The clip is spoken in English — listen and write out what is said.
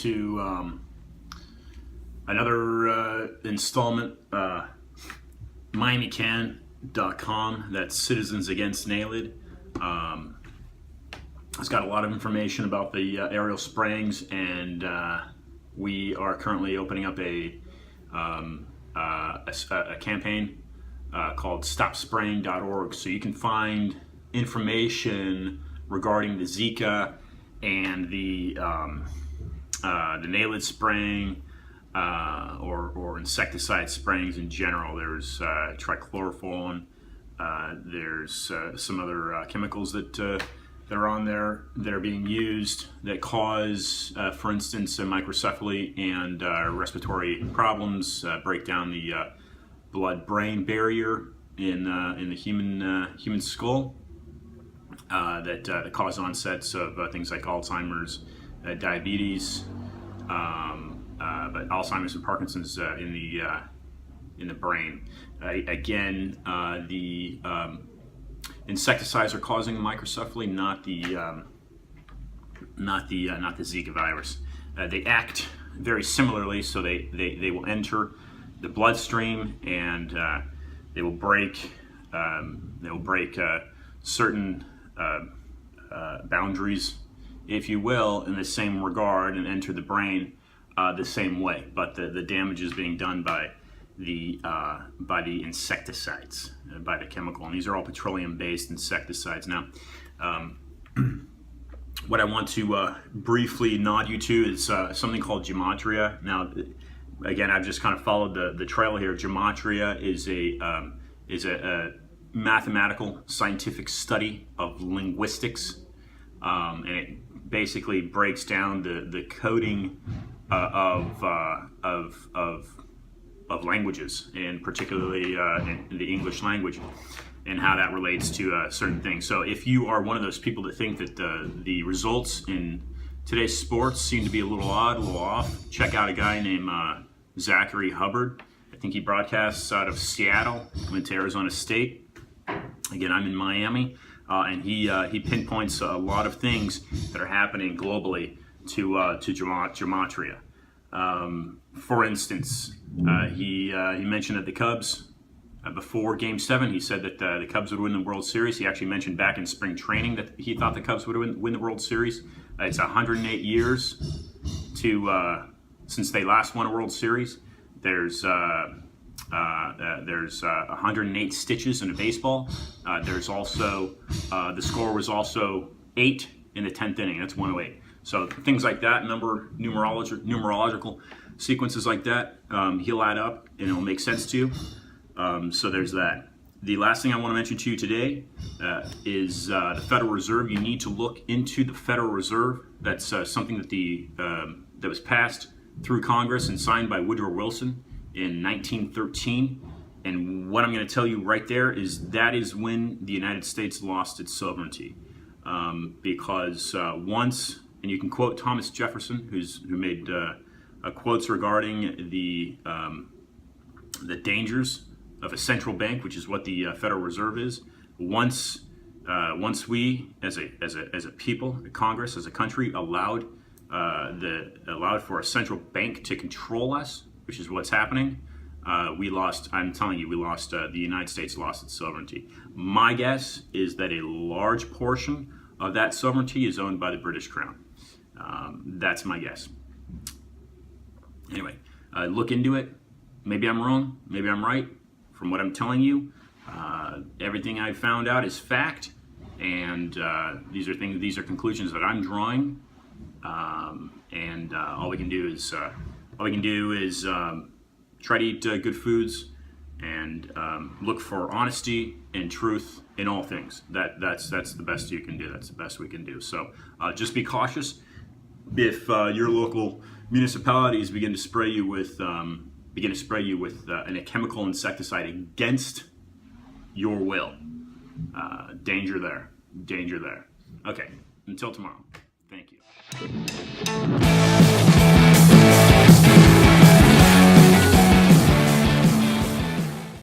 to another installment, MiamiCan.com, that's Citizens Against NAILID. It's got a lot of information about the aerial sprayings, and we are currently opening up a campaign called StopSpraying.org, so you can find information regarding the Zika and the NAILID spraying or insecticide sprayings in general. There's trichlorophone. There's some other chemicals that are on there that are being used that cause, for instance, microcephaly and respiratory problems, break down the blood-brain barrier in the human skull, that cause onsets of things like Alzheimer's, diabetes, but Alzheimer's and Parkinson's in the brain. Again, the insecticides are causing microcephaly, not the Zika virus. They act very similarly, so they will enter the bloodstream, and they will break certain boundaries, if you will, in the same regard, and enter the brain the same way. But the damage is being done by the insecticides, by the chemical, and these are all petroleum-based insecticides. Now, what I want to briefly nod you to is something called gematria. Now, again, I've just kind of followed the trail here. Gematria is a mathematical scientific study of linguistics, and it basically breaks down the coding of languages, and particularly in the English language, and how that relates to certain things. So if you are one of those people that think that the results in today's sports seem to be a little odd, a little off, check out a guy named Zachary Hubbard. I think he broadcasts out of Seattle, went to Arizona State. Again, I'm in Miami, and he pinpoints a lot of things that are happening globally to gematria. For instance, he mentioned that the Cubs, before Game 7, he said that the Cubs would win the World Series. He actually mentioned back in spring training that he thought the Cubs would win the World Series. It's 108 years since they last won a World Series. There's 108 stitches in a baseball. There's also the score was also 8 in the 10th inning. That's 108. So things like that, numerological sequences like that, he'll add up and it'll make sense to you. So there's that. The last thing I want to mention to you today is the Federal Reserve. You need to look into the Federal Reserve. That's something that that was passed through Congress and signed by Woodrow Wilson in 1913. And what I'm going to tell you right there is that is when the United States lost its sovereignty, because once, and you can quote Thomas Jefferson, who made quotes regarding the dangers of a central bank, which is what the Federal Reserve is. Once we, as a people, a Congress, as a country, allowed for a central bank to control us, which is what's happening, we lost. I'm telling you, we lost. The United States lost its sovereignty. My guess is that a large portion of that sovereignty is owned by the British Crown. That's my guess. Anyway, look into it. Maybe I'm wrong. Maybe I'm right. From what I'm telling you, everything I've found out is fact, and these are conclusions that I'm drawing. And all we can do is try to eat good foods and look for honesty and truth in all things. That's the best you can do. That's the best we can do. So just be cautious. If your local municipalities begin to spray you with a chemical insecticide against your will, danger there. Okay, until tomorrow. Thank you.